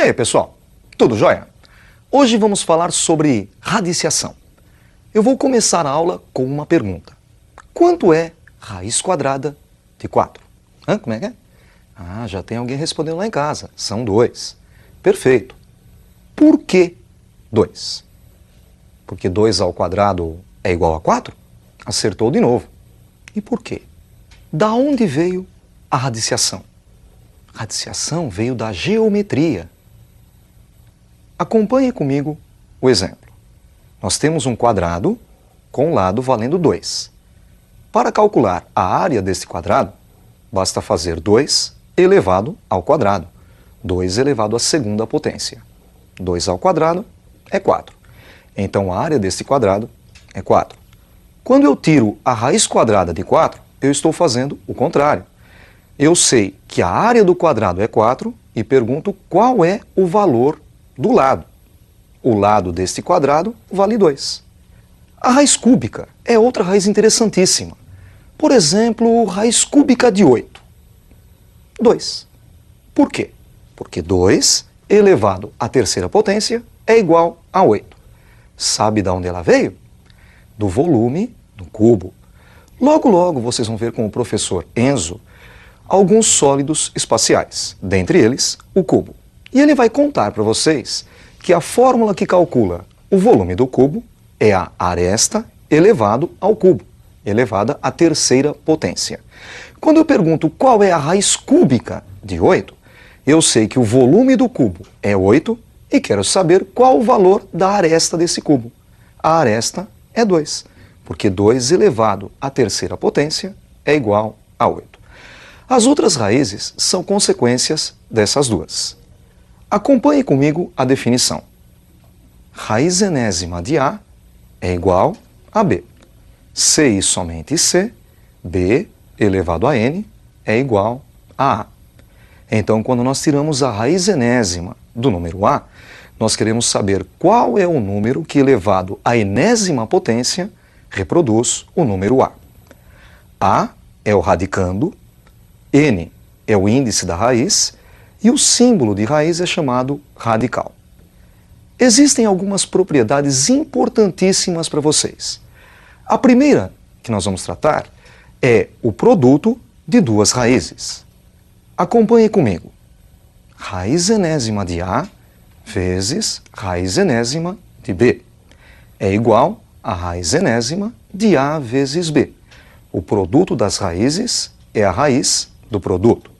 aí, pessoal? Tudo jóia? Hoje vamos falar sobre radiciação. Eu vou começar a aula com uma pergunta. Quanto é raiz quadrada de 4? Como é que é? Já tem alguém respondendo lá em casa. São 2. Perfeito. Por que 2? Porque 2 ao quadrado é igual a 4? Acertou de novo. E por quê? Da onde veio a radiciação? A radiciação veio da geometria. Acompanhe comigo o exemplo. Nós temos um quadrado com lado valendo 2. Para calcular a área desse quadrado, basta fazer 2 elevado ao quadrado. 2 elevado à segunda potência. 2 ao quadrado é 4. Então a área desse quadrado é 4. Quando eu tiro a raiz quadrada de 4, eu estou fazendo o contrário. Eu sei que a área do quadrado é 4 e pergunto qual é o valor do lado. O lado deste quadrado vale 2. A raiz cúbica é outra raiz interessantíssima. Por exemplo, raiz cúbica de 8. 2. Por quê? Porque 2 elevado à terceira potência é igual a 8. Sabe de onde ela veio? Do volume do cubo. Logo, logo vocês vão ver com o professor Enzo alguns sólidos espaciais, dentre eles o cubo. E ele vai contar para vocês que a fórmula que calcula o volume do cubo é a aresta elevado ao cubo, elevada à terceira potência. Quando eu pergunto qual é a raiz cúbica de 8, eu sei que o volume do cubo é 8 e quero saber qual o valor da aresta desse cubo. A aresta é 2, porque 2 elevado à terceira potência é igual a 8. As outras raízes são consequências dessas duas. Acompanhe comigo a definição. Raiz enésima de A é igual a B. C e somente C, B elevado a N é igual a A. Então, quando nós tiramos a raiz enésima do número A, nós queremos saber qual é o número que, elevado à enésima potência, reproduz o número A. A é o radicando, N é o índice da raiz e o símbolo de raiz é chamado radical. Existem algumas propriedades importantíssimas para vocês. A primeira que nós vamos tratar é o produto de duas raízes. Acompanhe comigo. Raiz enésima de A vezes raiz enésima de B é igual a raiz enésima de A vezes B. O produto das raízes é a raiz do produto.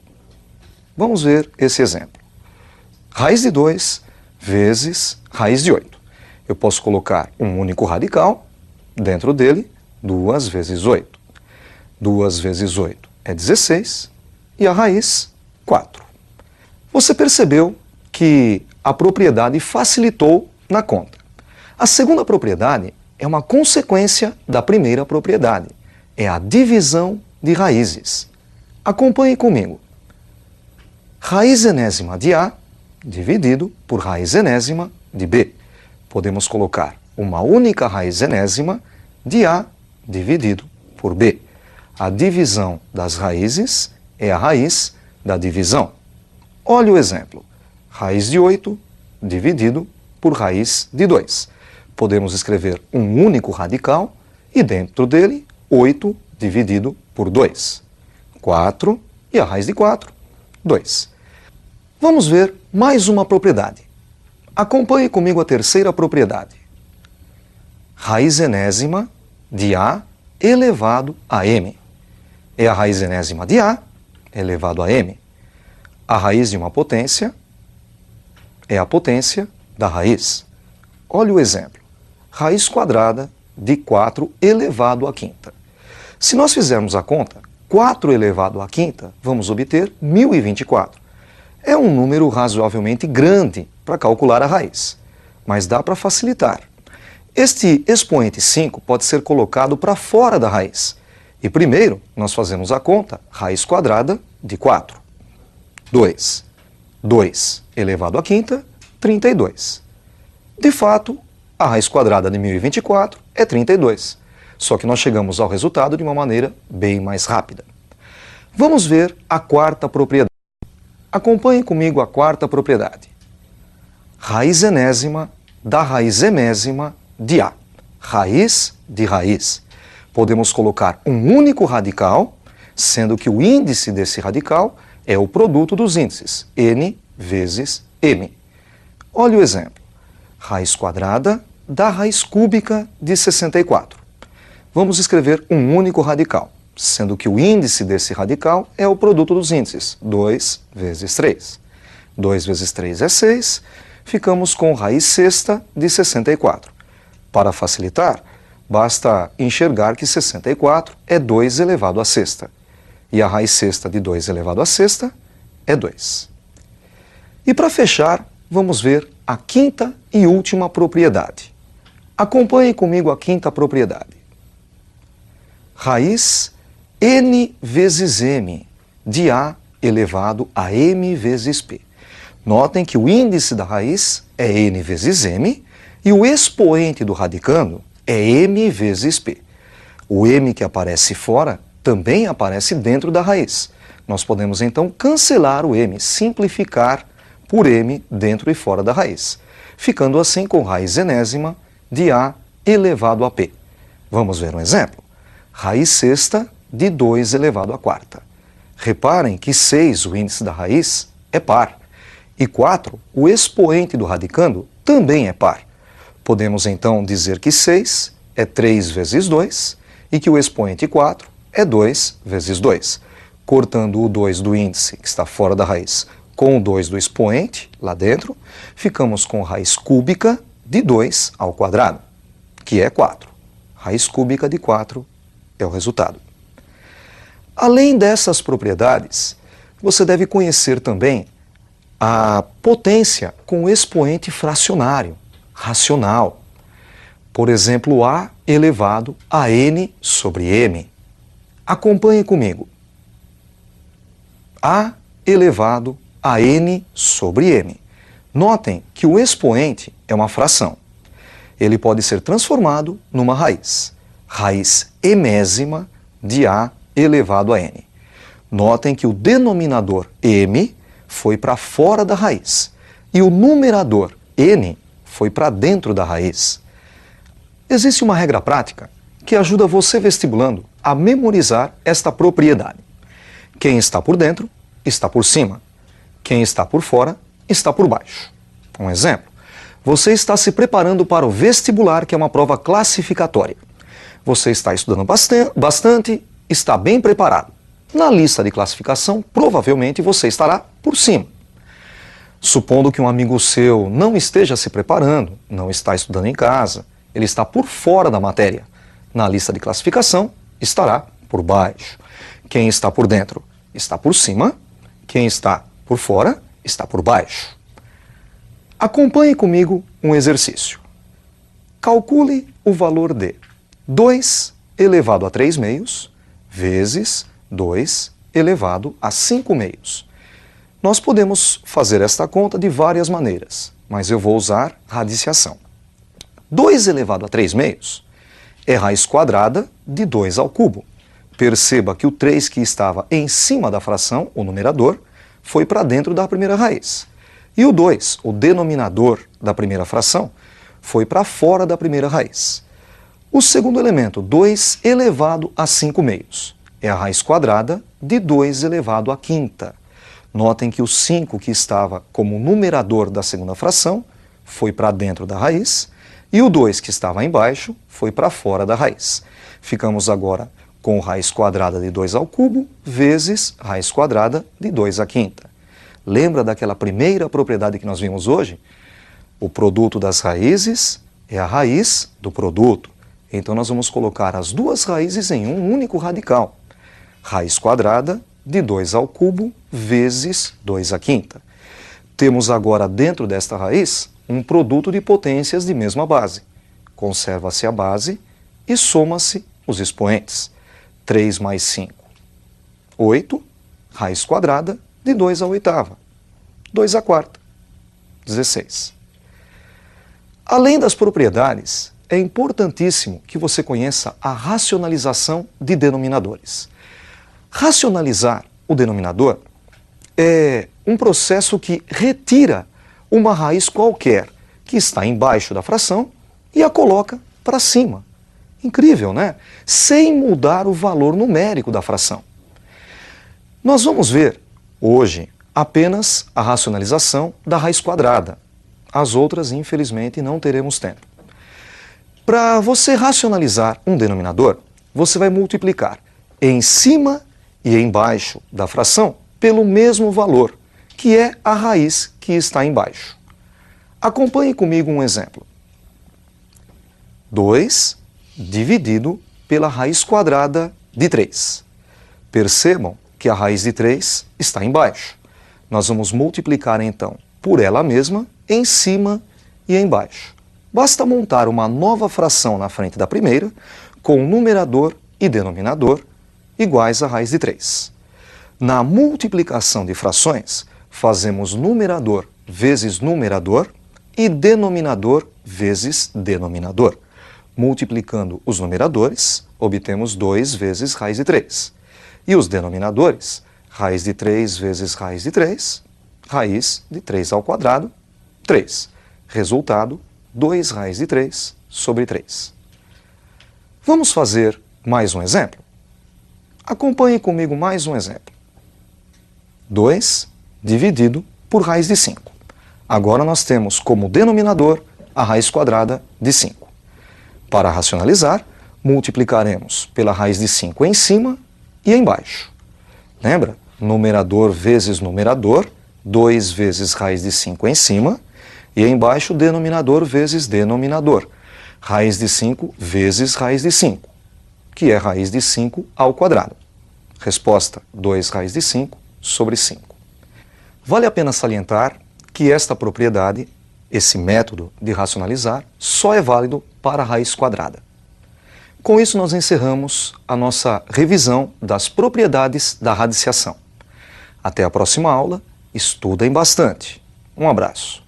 Vamos ver esse exemplo. Raiz de 2 vezes raiz de 8. Eu posso colocar um único radical, dentro dele 2 vezes 8. 2 vezes 8 é 16 e a raiz 4. Você percebeu que a propriedade facilitou na conta. A segunda propriedade é uma consequência da primeira propriedade. É a divisão de raízes. Acompanhe comigo. Raiz enésima de A dividido por raiz enésima de B. Podemos colocar uma única raiz enésima de A dividido por B. A divisão das raízes é a raiz da divisão. Olha o exemplo. Raiz de 8 dividido por raiz de 2. Podemos escrever um único radical e dentro dele 8 dividido por 2. 4 e a raiz de 4, 2. Vamos ver mais uma propriedade. Acompanhe comigo a terceira propriedade. Raiz enésima de A elevado a M. É a raiz enésima de A elevado a M. A raiz de uma potência é a potência da raiz. Olha o exemplo. Raiz quadrada de 4 elevado à quinta. Se nós fizermos a conta, 4 elevado à quinta, vamos obter 1024. É um número razoavelmente grande para calcular a raiz, mas dá para facilitar. Este expoente 5 pode ser colocado para fora da raiz. E primeiro, nós fazemos a conta, raiz quadrada de 4. 2. 2 elevado à quinta, 32. De fato, a raiz quadrada de 1024 é 32. Só que nós chegamos ao resultado de uma maneira bem mais rápida. Vamos ver a quarta propriedade. Acompanhe comigo a quarta propriedade. raiz enésima da raiz emésima de A. Raiz de raiz. Podemos colocar um único radical, sendo que o índice desse radical é o produto dos índices, n vezes m. Olha o exemplo. Raiz quadrada da raiz cúbica de 64. Vamos escrever um único radical, sendo que o índice desse radical é o produto dos índices, 2 vezes 3. 2 vezes 3 é 6, ficamos com raiz sexta de 64. Para facilitar, basta enxergar que 64 é 2 elevado à sexta, e a raiz sexta de 2 elevado à sexta é 2. E para fechar, vamos ver a quinta e última propriedade. Acompanhe comigo a quinta propriedade. Raiz n vezes m de A elevado a m vezes p. Notem que o índice da raiz é n vezes m e o expoente do radicando é m vezes p. O m que aparece fora também aparece dentro da raiz. Nós podemos então cancelar o m, simplificar por m dentro e fora da raiz, ficando assim com raiz enésima de A elevado a p. Vamos ver um exemplo. Raiz sexta de 2 elevado à quarta. Reparem que 6, o índice da raiz, é par. E 4, o expoente do radicando, também é par. Podemos então dizer que 6 é 3 vezes 2 e que o expoente 4 é 2 vezes 2. Cortando o 2 do índice, que está fora da raiz, com o 2 do expoente, lá dentro, ficamos com raiz cúbica de 2 ao quadrado, que é 4. Raiz cúbica de 4 é o resultado. Além dessas propriedades, você deve conhecer também a potência com expoente fracionário, racional. Por exemplo, A elevado a n sobre m. Acompanhe comigo. A elevado a n sobre m. Notem que o expoente é uma fração. Ele pode ser transformado numa raiz. Raiz emésima de A elevado a n. Notem que o denominador m foi para fora da raiz e o numerador n foi para dentro da raiz. Existe uma regra prática que ajuda você, vestibulando, a memorizar esta propriedade. Quem está por dentro, está por cima. Quem está por fora, está por baixo. Um exemplo. Você está se preparando para o vestibular, que é uma prova classificatória. Você está estudando bastante, está bem preparado. Na lista de classificação, provavelmente você estará por cima. Supondo que um amigo seu não esteja se preparando, não está estudando em casa, ele está por fora da matéria. Na lista de classificação, estará por baixo. Quem está por dentro está por cima, quem está por fora está por baixo. Acompanhe comigo um exercício. Calcule o valor de 2 elevado a 3 meios vezes 2 elevado a 5 meios. Nós podemos fazer esta conta de várias maneiras, mas eu vou usar radiciação. 2 elevado a 3 meios é raiz quadrada de 2 ao cubo. Perceba que o 3 que estava em cima da fração, o numerador, foi para dentro da primeira raiz. E o 2, o denominador da primeira fração, foi para fora da primeira raiz. O segundo elemento, 2 elevado a 5 meios, é a raiz quadrada de 2 elevado à quinta. Notem que o 5 que estava como numerador da segunda fração foi para dentro da raiz e o 2 que estava embaixo foi para fora da raiz. Ficamos agora com raiz quadrada de 2 ao cubo vezes raiz quadrada de 2 à quinta. Lembra daquela primeira propriedade que nós vimos hoje? O produto das raízes é a raiz do produto. Então nós vamos colocar as duas raízes em um único radical. Raiz quadrada de 2 ao cubo vezes 2 à quinta. Temos agora dentro desta raiz um produto de potências de mesma base. Conserva-se a base e soma-se os expoentes. 3 mais 5, 8, raiz quadrada de 2 à oitava. 2 à quarta, 16. Além das propriedades, é importantíssimo que você conheça a racionalização de denominadores. Racionalizar o denominador é um processo que retira uma raiz qualquer que está embaixo da fração e a coloca para cima. Incrível, né? Sem mudar o valor numérico da fração. Nós vamos ver hoje apenas a racionalização da raiz quadrada. As outras, infelizmente, não teremos tempo. Para você racionalizar um denominador, você vai multiplicar em cima e embaixo da fração pelo mesmo valor, que é a raiz que está embaixo. Acompanhe comigo um exemplo. 2 dividido pela raiz quadrada de 3. Percebam que a raiz de 3 está embaixo. Nós vamos multiplicar então por ela mesma em cima e embaixo. Basta montar uma nova fração na frente da primeira, com numerador e denominador iguais à raiz de 3. Na multiplicação de frações, fazemos numerador vezes numerador e denominador vezes denominador. Multiplicando os numeradores, obtemos 2 vezes raiz de 3. E os denominadores, raiz de 3 vezes raiz de 3, raiz de 3 ao quadrado, 3. Resultado, 2 raiz de 3 sobre 3. Vamos fazer mais um exemplo? Acompanhe comigo mais um exemplo. 2 dividido por raiz de 5. Agora nós temos como denominador a raiz quadrada de 5. Para racionalizar, multiplicaremos pela raiz de 5 em cima e embaixo. Lembra? Numerador vezes numerador, 2 vezes raiz de 5 em cima, e embaixo denominador vezes denominador, raiz de 5 vezes raiz de 5, que é raiz de 5 ao quadrado. Resposta, 2 raiz de 5 sobre 5. Vale a pena salientar que esta propriedade, esse método de racionalizar, só é válido para a raiz quadrada. Com isso, nós encerramos a nossa revisão das propriedades da radiciação. Até a próxima aula, estudem bastante. Um abraço.